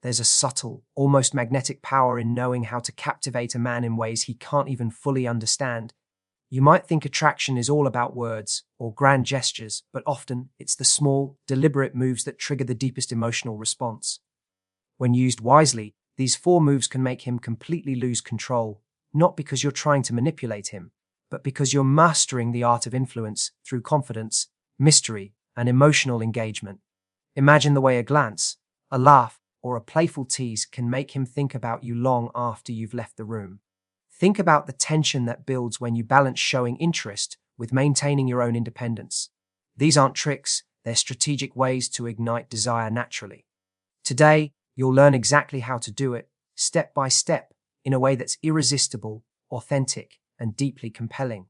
There's a subtle, almost magnetic power in knowing how to captivate a man in ways he can't even fully understand. You might think attraction is all about words or grand gestures, but often it's the small, deliberate moves that trigger the deepest emotional response. When used wisely, these 4 moves can make him completely lose control, not because you're trying to manipulate him, but because you're mastering the art of influence through confidence, mystery, and emotional engagement. Imagine the way a glance, a laugh, or a playful tease can make him think about you long after you've left the room. Think about the tension that builds when you balance showing interest with maintaining your own independence. These aren't tricks, they're strategic ways to ignite desire naturally. Today, you'll learn exactly how to do it, step by step, in a way that's irresistible, authentic, and deeply compelling.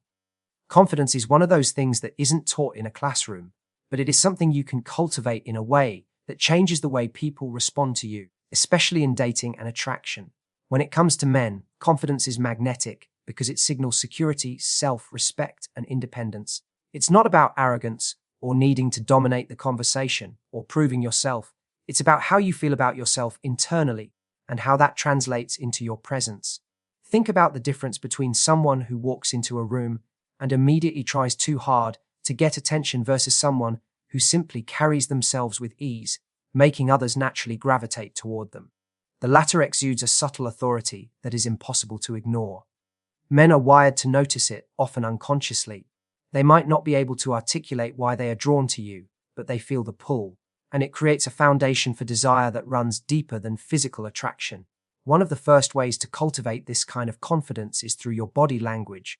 Confidence is one of those things that isn't taught in a classroom, but it is something you can cultivate in a way that changes the way people respond to you, especially in dating and attraction. When it comes to men, confidence is magnetic because it signals security, self-respect, and independence. It's not about arrogance or needing to dominate the conversation or proving yourself. It's about how you feel about yourself internally and how that translates into your presence. Think about the difference between someone who walks into a room and immediately tries too hard to get attention versus someone who simply carries themselves with ease, making others naturally gravitate toward them. The latter exudes a subtle authority that is impossible to ignore. Men are wired to notice it, often unconsciously. They might not be able to articulate why they are drawn to you, but they feel the pull, and it creates a foundation for desire that runs deeper than physical attraction. One of the first ways to cultivate this kind of confidence is through your body language.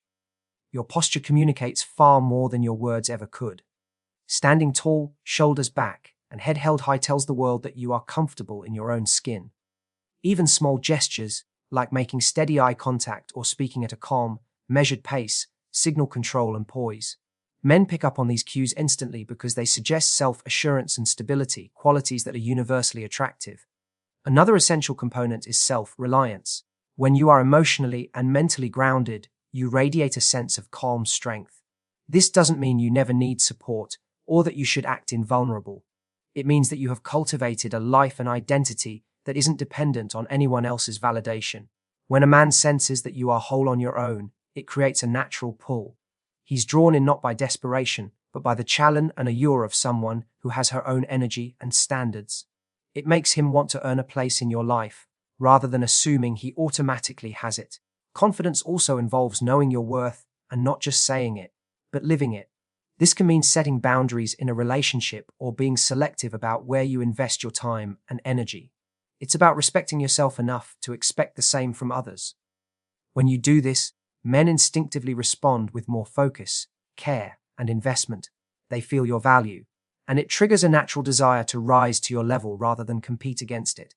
Your posture communicates far more than your words ever could. Standing tall, shoulders back, and head held high tells the world that you are comfortable in your own skin. Even small gestures, like making steady eye contact or speaking at a calm, measured pace, signal control and poise. Men pick up on these cues instantly because they suggest self-assurance and stability, qualities that are universally attractive. Another essential component is self-reliance. When you are emotionally and mentally grounded, you radiate a sense of calm strength. This doesn't mean you never need support or that you should act invulnerable. It means that you have cultivated a life and identity that isn't dependent on anyone else's validation. When a man senses that you are whole on your own, it creates a natural pull. He's drawn in not by desperation, but by the challenge and allure of someone who has her own energy and standards. It makes him want to earn a place in your life, rather than assuming he automatically has it. Confidence also involves knowing your worth and not just saying it, but living it. This can mean setting boundaries in a relationship or being selective about where you invest your time and energy. It's about respecting yourself enough to expect the same from others. When you do this, men instinctively respond with more focus, care, and investment. They feel your value, and it triggers a natural desire to rise to your level rather than compete against it.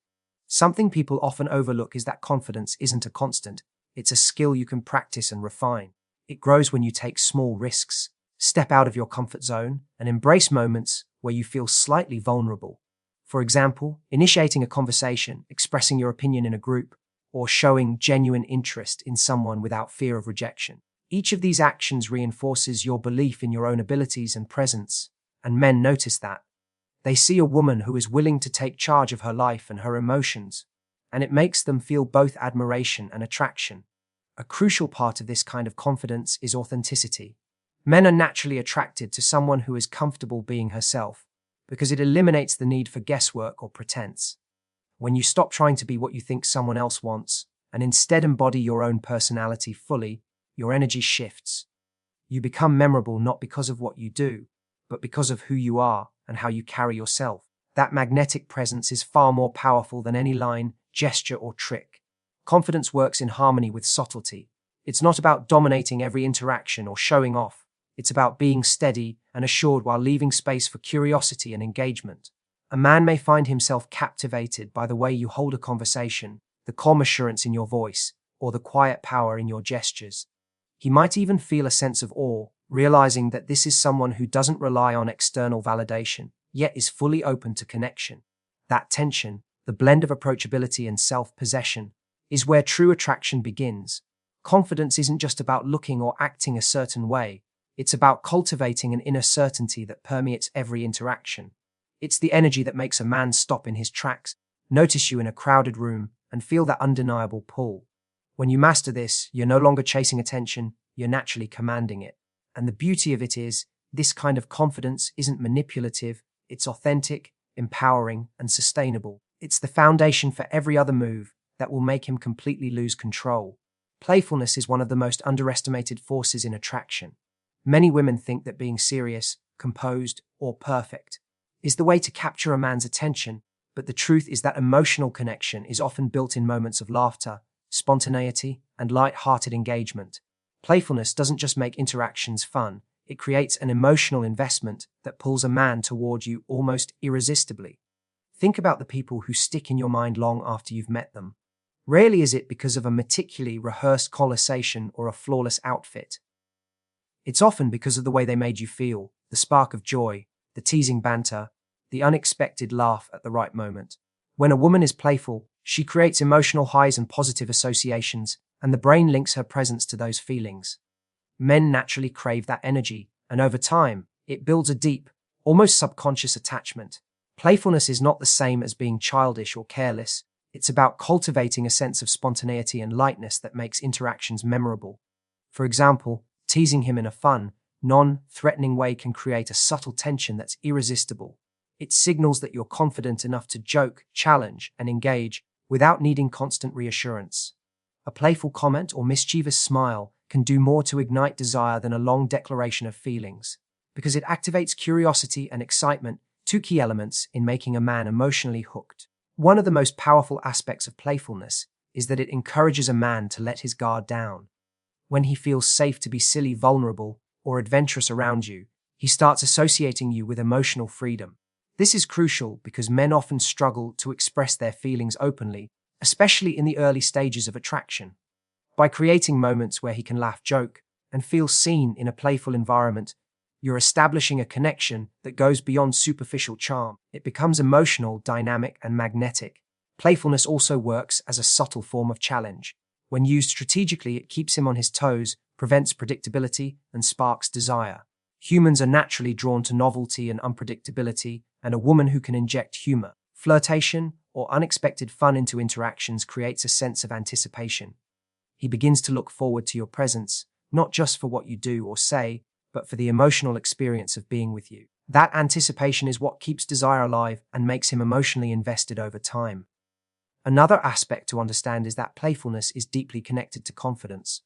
Something people often overlook is that confidence isn't a constant. It's a skill you can practice and refine. It grows when you take small risks, step out of your comfort zone, and embrace moments where you feel slightly vulnerable. For example, initiating a conversation, expressing your opinion in a group, or showing genuine interest in someone without fear of rejection. Each of these actions reinforces your belief in your own abilities and presence, and men notice that. They see a woman who is willing to take charge of her life and her emotions, and it makes them feel both admiration and attraction. A crucial part of this kind of confidence is authenticity. Men are naturally attracted to someone who is comfortable being herself, because it eliminates the need for guesswork or pretense. When you stop trying to be what you think someone else wants, and instead embody your own personality fully, your energy shifts. You become memorable not because of what you do, but because of who you are and how you carry yourself. That magnetic presence is far more powerful than any line, gesture, or trick. Confidence works in harmony with subtlety. It's not about dominating every interaction or showing off. It's about being steady and assured while leaving space for curiosity and engagement. A man may find himself captivated by the way you hold a conversation, the calm assurance in your voice, or the quiet power in your gestures. He might even feel a sense of awe, realizing that this is someone who doesn't rely on external validation, yet is fully open to connection. That tension, the blend of approachability and self-possession, is where true attraction begins. Confidence isn't just about looking or acting a certain way. It's about cultivating an inner certainty that permeates every interaction. It's the energy that makes a man stop in his tracks, notice you in a crowded room, and feel that undeniable pull. When you master this, you're no longer chasing attention, you're naturally commanding it. And the beauty of it is, this kind of confidence isn't manipulative, it's authentic, empowering, and sustainable. It's the foundation for every other move that will make him completely lose control. Playfulness is one of the most underestimated forces in attraction. Many women think that being serious, composed, or perfect is the way to capture a man's attention, but the truth is that emotional connection is often built in moments of laughter, spontaneity, and light-hearted engagement. Playfulness doesn't just make interactions fun, it creates an emotional investment that pulls a man toward you almost irresistibly. Think about the people who stick in your mind long after you've met them. Rarely is it because of a meticulously rehearsed conversation or a flawless outfit. It's often because of the way they made you feel, the spark of joy, the teasing banter, the unexpected laugh at the right moment. When a woman is playful, she creates emotional highs and positive associations, and the brain links her presence to those feelings. Men naturally crave that energy, and over time, it builds a deep, almost subconscious attachment. Playfulness is not the same as being childish or careless. It's about cultivating a sense of spontaneity and lightness that makes interactions memorable. For example, teasing him in a fun, non-threatening way can create a subtle tension that's irresistible. It signals that you're confident enough to joke, challenge, and engage without needing constant reassurance. A playful comment or mischievous smile can do more to ignite desire than a long declaration of feelings, because it activates curiosity and excitement, two key elements in making a man emotionally hooked. One of the most powerful aspects of playfulness is that it encourages a man to let his guard down. When he feels safe to be silly, vulnerable, or adventurous around you, he starts associating you with emotional freedom. This is crucial because men often struggle to express their feelings openly, especially in the early stages of attraction. By creating moments where he can laugh, joke, and feel seen in a playful environment, you're establishing a connection that goes beyond superficial charm. It becomes emotional, dynamic, and magnetic. Playfulness also works as a subtle form of challenge. When used strategically, it keeps him on his toes, prevents predictability, and sparks desire. Humans are naturally drawn to novelty and unpredictability, and a woman who can inject humor, flirtation, or unexpected fun into interactions creates a sense of anticipation. He begins to look forward to your presence, not just for what you do or say, but for the emotional experience of being with you. That anticipation is what keeps desire alive and makes him emotionally invested over time. Another aspect to understand is that playfulness is deeply connected to confidence.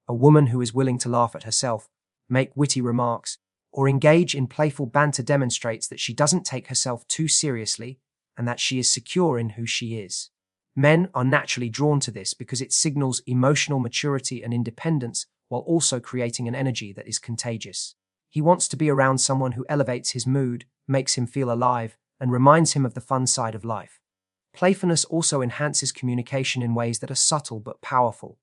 A woman who is willing to laugh at herself, make witty remarks, or engage in playful banter demonstrates that she doesn't take herself too seriously and that she is secure in who she is. Men are naturally drawn to this because it signals emotional maturity and independence while also creating an energy that is contagious. He wants to be around someone who elevates his mood, makes him feel alive, and reminds him of the fun side of life. Playfulness also enhances communication in ways that are subtle but powerful.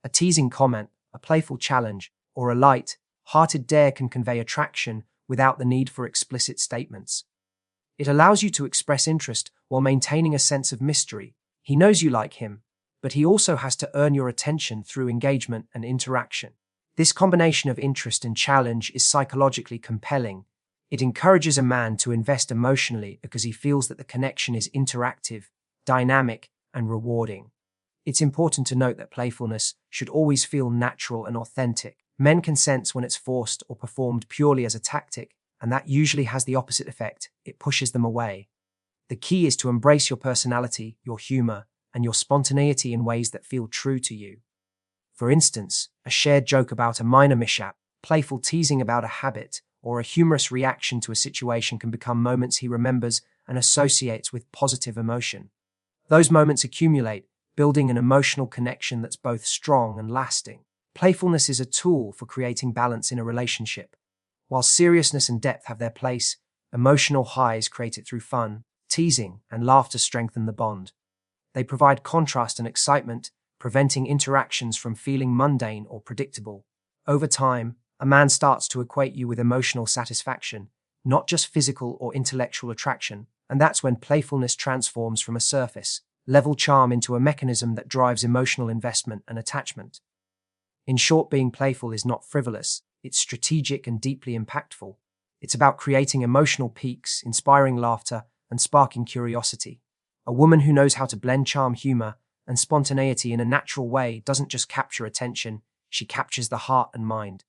A teasing comment, a playful challenge, or a light-hearted dare can convey attraction without the need for explicit statements. It allows you to express interest while maintaining a sense of mystery. He knows you like him, but he also has to earn your attention through engagement and interaction. This combination of interest and challenge is psychologically compelling. It encourages a man to invest emotionally because he feels that the connection is interactive, dynamic, and rewarding. It's important to note that playfulness should always feel natural and authentic. Men can sense when it's forced or performed purely as a tactic, and that usually has the opposite effect. It pushes them away. The key is to embrace your personality, your humor, and your spontaneity in ways that feel true to you. For instance, a shared joke about a minor mishap, playful teasing about a habit, or a humorous reaction to a situation can become moments he remembers and associates with positive emotion. Those moments accumulate, building an emotional connection that's both strong and lasting. Playfulness is a tool for creating balance in a relationship. While seriousness and depth have their place, emotional highs created through fun, teasing, and laughter strengthen the bond. They provide contrast and excitement, preventing interactions from feeling mundane or predictable. Over time, a man starts to equate you with emotional satisfaction, not just physical or intellectual attraction, and that's when playfulness transforms from a surface-level charm into a mechanism that drives emotional investment and attachment. In short, being playful is not frivolous, it's strategic and deeply impactful. It's about creating emotional peaks, inspiring laughter, and sparking curiosity. A woman who knows how to blend charm, humor, and spontaneity in a natural way doesn't just capture attention, she captures the heart and mind.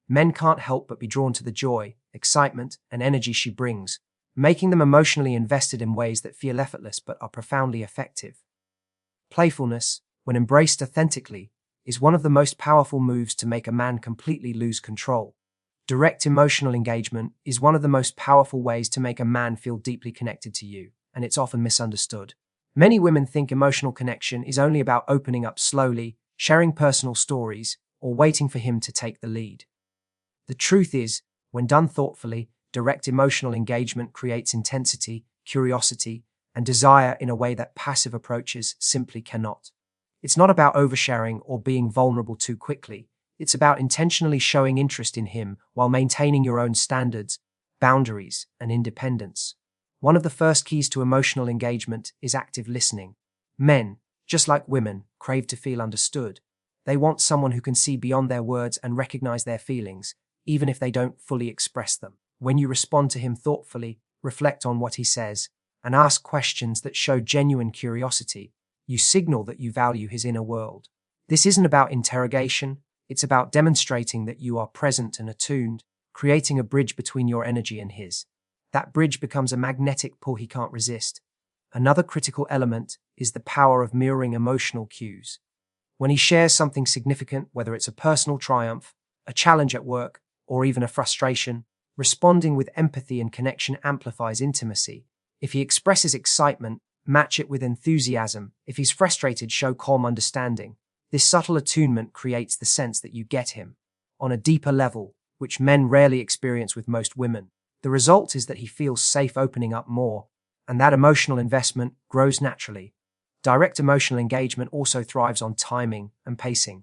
Men can't help but be drawn to the joy, excitement, and energy she brings, making them emotionally invested in ways that feel effortless but are profoundly effective. Playfulness, when embraced authentically, is one of the most powerful moves to make a man completely lose control. Direct emotional engagement is one of the most powerful ways to make a man feel deeply connected to you, and it's often misunderstood. Many women think emotional connection is only about opening up slowly, sharing personal stories, or waiting for him to take the lead. The truth is, when done thoughtfully, direct emotional engagement creates intensity, curiosity, and desire in a way that passive approaches simply cannot. It's not about oversharing or being vulnerable too quickly. It's about intentionally showing interest in him while maintaining your own standards, boundaries, and independence. One of the first keys to emotional engagement is active listening. Men, just like women, crave to feel understood. They want someone who can see beyond their words and recognize their feelings, even if they don't fully express them. When you respond to him thoughtfully, reflect on what he says, and ask questions that show genuine curiosity, you signal that you value his inner world. This isn't about interrogation, it's about demonstrating that you are present and attuned, creating a bridge between your energy and his. That bridge becomes a magnetic pull he can't resist. Another critical element is the power of mirroring emotional cues. When he shares something significant, whether it's a personal triumph, a challenge at work, or even a frustration, responding with empathy and connection amplifies intimacy. If he expresses excitement, match it with enthusiasm. If he's frustrated, show calm understanding. This subtle attunement creates the sense that you get him, on a deeper level, which men rarely experience with most women. The result is that he feels safe opening up more, and that emotional investment grows naturally. Direct emotional engagement also thrives on timing and pacing.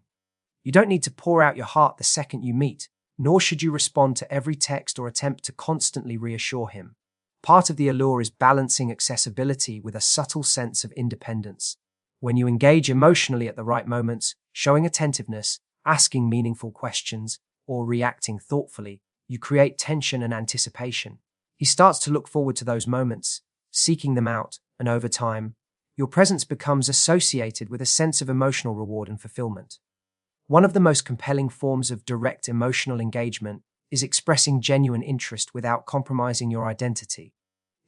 You don't need to pour out your heart the second you meet, nor should you respond to every text or attempt to constantly reassure him. Part of the allure is balancing accessibility with a subtle sense of independence. When you engage emotionally at the right moments, showing attentiveness, asking meaningful questions, or reacting thoughtfully, you create tension and anticipation. He starts to look forward to those moments, seeking them out, and over time, your presence becomes associated with a sense of emotional reward and fulfillment. One of the most compelling forms of direct emotional engagement is expressing genuine interest without compromising your identity.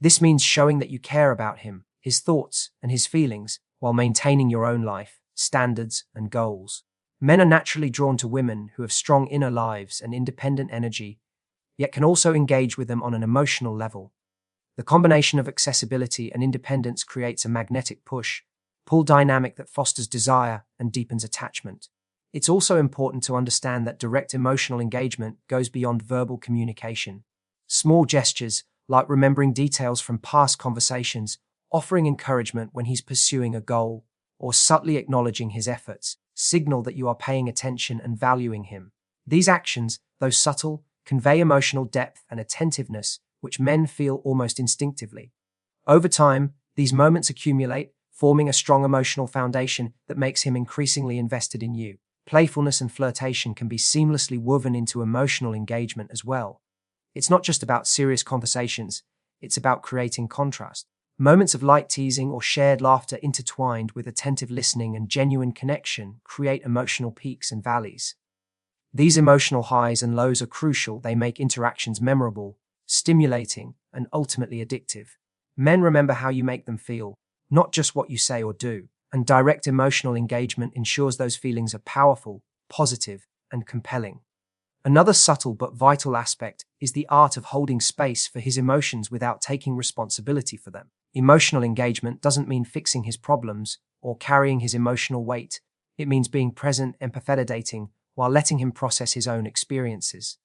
This means showing that you care about him, his thoughts, and his feelings, while maintaining your own life, standards, and goals. Men are naturally drawn to women who have strong inner lives and independent energy, yet can also engage with them on an emotional level. The combination of accessibility and independence creates a magnetic pull dynamic that fosters desire and deepens attachment. It's also important to understand that direct emotional engagement goes beyond verbal communication. Small gestures, like remembering details from past conversations, offering encouragement when he's pursuing a goal, or subtly acknowledging his efforts, signal that you are paying attention and valuing him. These actions, though subtle, convey emotional depth and attentiveness, which men feel almost instinctively. Over time, these moments accumulate, forming a strong emotional foundation that makes him increasingly invested in you. Playfulness and flirtation can be seamlessly woven into emotional engagement as well. It's not just about serious conversations, it's about creating contrast. Moments of light teasing or shared laughter intertwined with attentive listening and genuine connection create emotional peaks and valleys. These emotional highs and lows are crucial. They make interactions memorable, stimulating, and ultimately addictive. Men remember how you make them feel, not just what you say or do, and direct emotional engagement ensures those feelings are powerful, positive, and compelling. Another subtle but vital aspect is the art of holding space for his emotions without taking responsibility for them. Emotional engagement doesn't mean fixing his problems or carrying his emotional weight. It means being present, empathizing, while letting him process his own experiences.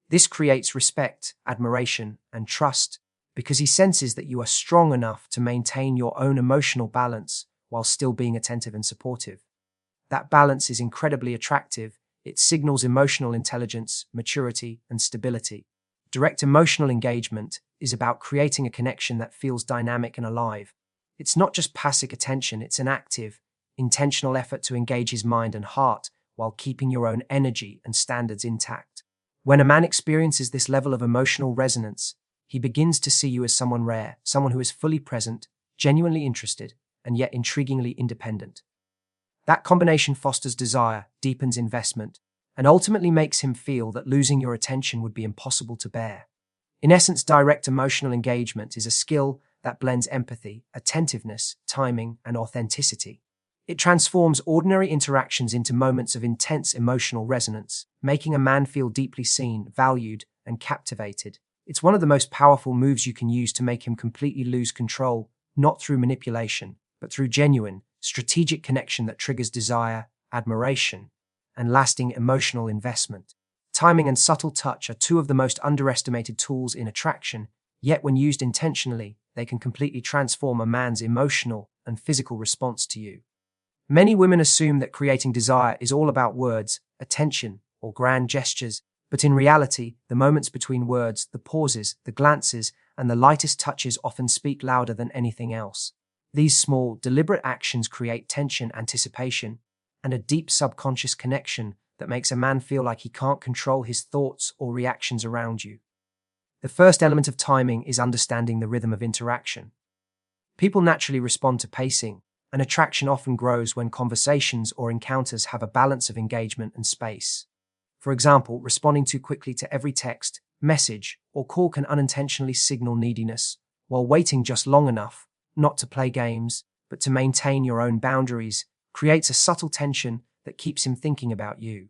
This creates respect, admiration, and trust because he senses that you are strong enough to maintain your own emotional balance while still being attentive and supportive. That balance is incredibly attractive. It signals emotional intelligence, maturity, and stability. Direct emotional engagement is about creating a connection that feels dynamic and alive. It's not just passive attention, it's an active, intentional effort to engage his mind and heart while keeping your own energy and standards intact. When a man experiences this level of emotional resonance, he begins to see you as someone rare, someone who is fully present, genuinely interested, and yet intriguingly independent. That combination fosters desire, deepens investment, and ultimately makes him feel that losing your attention would be impossible to bear. In essence, direct emotional engagement is a skill that blends empathy, attentiveness, timing, and authenticity. It transforms ordinary interactions into moments of intense emotional resonance, making a man feel deeply seen, valued, and captivated. It's one of the most powerful moves you can use to make him completely lose control, not through manipulation, but through genuine, strategic connection that triggers desire, admiration, and lasting emotional investment. Timing and subtle touch are two of the most underestimated tools in attraction, yet when used intentionally, they can completely transform a man's emotional and physical response to you. Many women assume that creating desire is all about words, attention, or grand gestures, but in reality, the moments between words, the pauses, the glances, and the lightest touches often speak louder than anything else. These small, deliberate actions create tension, anticipation, and a deep subconscious connection that makes a man feel like he can't control his thoughts or reactions around you. The first element of timing is understanding the rhythm of interaction. People naturally respond to pacing, and attraction often grows when conversations or encounters have a balance of engagement and space. For example, responding too quickly to every text, message, or call can unintentionally signal neediness, while waiting just long enough, not to play games, but to maintain your own boundaries, creates a subtle tension that keeps him thinking about you.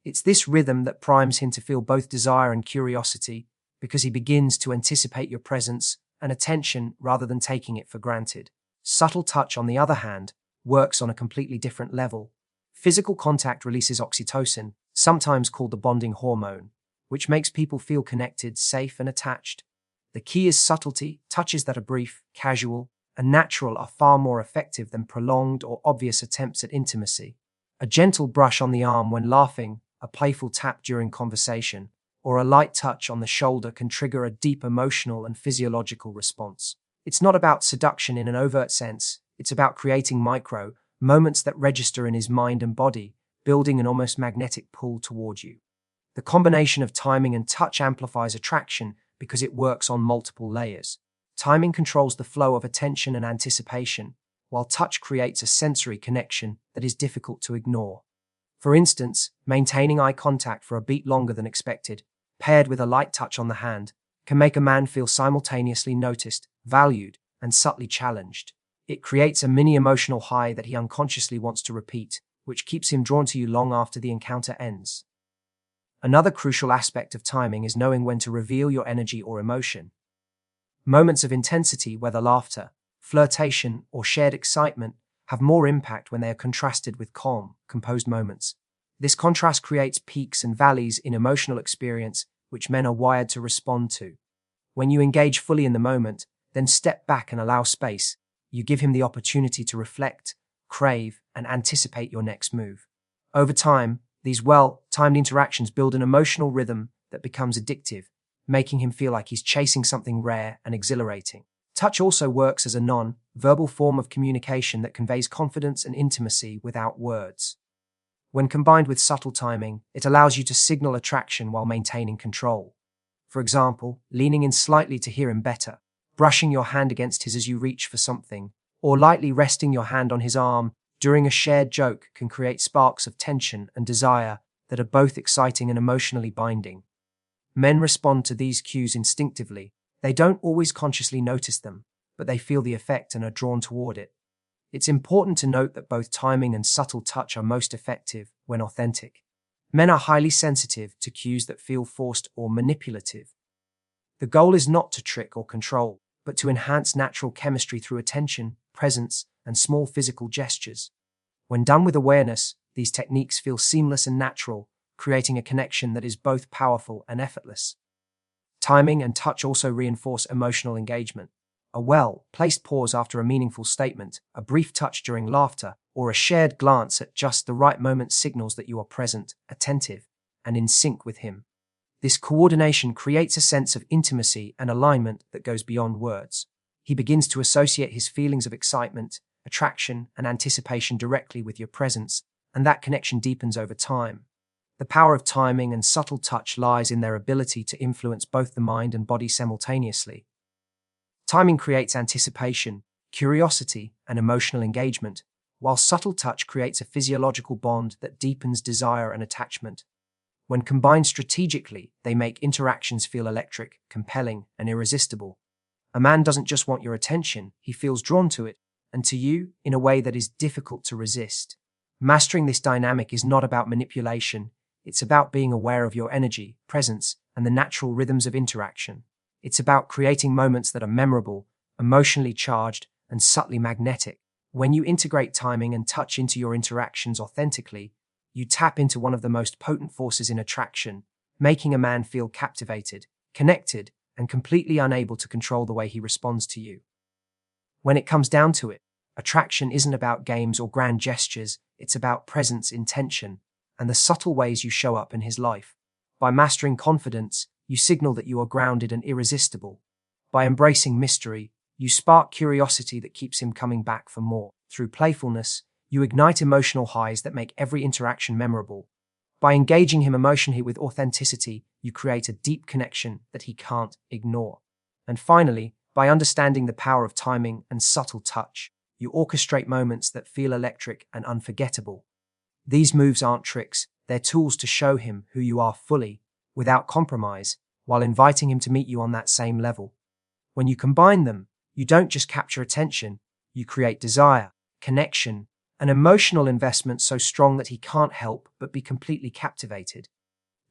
It's this rhythm that primes him to feel both desire and curiosity, because he begins to anticipate your presence and attention rather than taking it for granted. Subtle touch, on the other hand, works on a completely different level. Physical contact releases oxytocin, sometimes called the bonding hormone, which makes people feel connected, safe, and attached. The key is subtlety. Touches that are brief, casual, and natural are far more effective than prolonged or obvious attempts at intimacy. A gentle brush on the arm when laughing, a playful tap during conversation, or a light touch on the shoulder can trigger a deep emotional and physiological response. It's not about seduction in an overt sense, it's about creating moments that register in his mind and body, building an almost magnetic pull toward you. The combination of timing and touch amplifies attraction because it works on multiple layers. Timing controls the flow of attention and anticipation, while touch creates a sensory connection that is difficult to ignore. For instance, maintaining eye contact for a beat longer than expected, paired with a light touch on the hand, can make a man feel simultaneously noticed, valued, and subtly challenged. It creates a mini emotional high that he unconsciously wants to repeat, which keeps him drawn to you long after the encounter ends. Another crucial aspect of timing is knowing when to reveal your energy or emotion. Moments of intensity, whether laughter, flirtation, or shared excitement, have more impact when they are contrasted with calm, composed moments. This contrast creates peaks and valleys in emotional experience which men are wired to respond to. When you engage fully in the moment, then step back and allow space, you give him the opportunity to reflect, crave, and anticipate your next move. Over time, these well-timed interactions build an emotional rhythm that becomes addictive, making him feel like he's chasing something rare and exhilarating. Touch also works as a non-verbal form of communication that conveys confidence and intimacy without words. When combined with subtle timing, it allows you to signal attraction while maintaining control. For example, leaning in slightly to hear him better, brushing your hand against his as you reach for something, or lightly resting your hand on his arm during a shared joke can create sparks of tension and desire that are both exciting and emotionally binding. Men respond to these cues instinctively. They don't always consciously notice them, but they feel the effect and are drawn toward it. It's important to note that both timing and subtle touch are most effective when authentic. Men are highly sensitive to cues that feel forced or manipulative. The goal is not to trick or control, but to enhance natural chemistry through attention, presence, and small physical gestures. When done with awareness, these techniques feel seamless and natural, creating a connection that is both powerful and effortless. Timing and touch also reinforce emotional engagement. A well-placed pause after a meaningful statement, a brief touch during laughter, or a shared glance at just the right moment signals that you are present, attentive, and in sync with him. This coordination creates a sense of intimacy and alignment that goes beyond words. He begins to associate his feelings of excitement, attraction, and anticipation directly with your presence, and that connection deepens over time. The power of timing and subtle touch lies in their ability to influence both the mind and body simultaneously. Timing creates anticipation, curiosity, and emotional engagement, while subtle touch creates a physiological bond that deepens desire and attachment. When combined strategically, they make interactions feel electric, compelling, and irresistible. A man doesn't just want your attention, he feels drawn to it, and to you, in a way that is difficult to resist. Mastering this dynamic is not about manipulation, it's about being aware of your energy, presence, and the natural rhythms of interaction. It's about creating moments that are memorable, emotionally charged, and subtly magnetic. When you integrate timing and touch into your interactions authentically, you tap into one of the most potent forces in attraction, making a man feel captivated, connected, and completely unable to control the way he responds to you. When it comes down to it, attraction isn't about games or grand gestures, it's about presence, intention, and the subtle ways you show up in his life. By mastering confidence, you signal that you are grounded and irresistible. By embracing mystery, you spark curiosity that keeps him coming back for more. Through playfulness, you ignite emotional highs that make every interaction memorable. By engaging him emotionally with authenticity, you create a deep connection that he can't ignore. And finally, by understanding the power of timing and subtle touch, you orchestrate moments that feel electric and unforgettable. These moves aren't tricks, they're tools to show him who you are fully, without compromise, while inviting him to meet you on that same level. When you combine them, you don't just capture attention, you create desire, connection, an emotional investment so strong that he can't help but be completely captivated.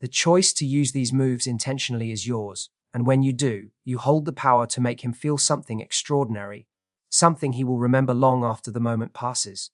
The choice to use these moves intentionally is yours, and when you do, you hold the power to make him feel something extraordinary, something he will remember long after the moment passes.